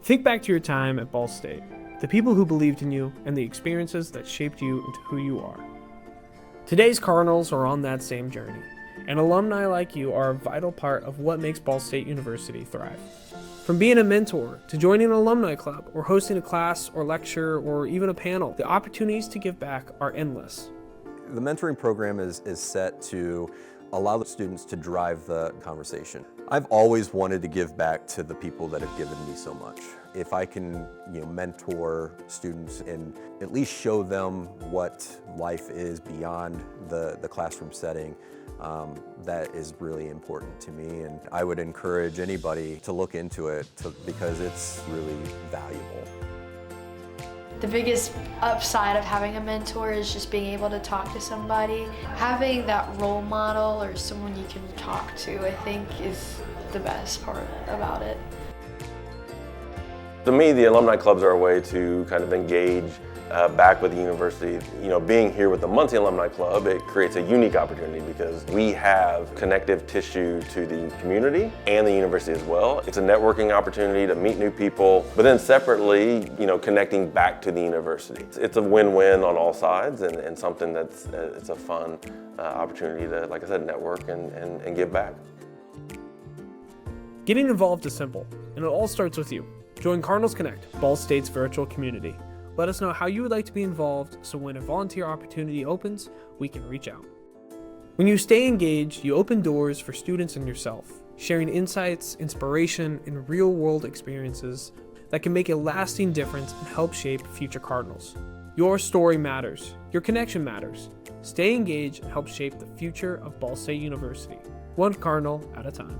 Think back to your time at Ball State, the people who believed in you, and the experiences that shaped you into who you are. Today's Cardinals are on that same journey, and alumni like you are a vital part of what makes Ball State University thrive. From being a mentor, to joining an alumni club, or hosting a class or lecture, or even a panel, the opportunities to give back are endless. The mentoring program is set to allow the students to drive the conversation. I've always wanted to give back to the people that have given me so much. If I can, mentor students and at least show them what life is beyond the classroom setting, that is really important to me. And I would encourage anybody to look into it because it's really valuable. The biggest upside of having a mentor is just being able to talk to somebody. Having that role model or someone you can talk to, I think, is the best part about it. To me, the Alumni Clubs are a way to kind of engage back with the university. Being here with the Muncie Alumni Club, it creates a unique opportunity because we have connective tissue to the community and the university as well. It's a networking opportunity to meet new people, but then separately, connecting back to the university. It's a win-win on all sides and something that's it's a fun opportunity to, like I said, network and give back. Getting involved is simple, and it all starts with you. Join Cardinals Connect, Ball State's virtual community. Let us know how you would like to be involved so when a volunteer opportunity opens, we can reach out. When you stay engaged, you open doors for students and yourself, sharing insights, inspiration, and real-world experiences that can make a lasting difference and help shape future Cardinals. Your story matters. Your connection matters. Stay engaged and help shape the future of Ball State University, one Cardinal at a time.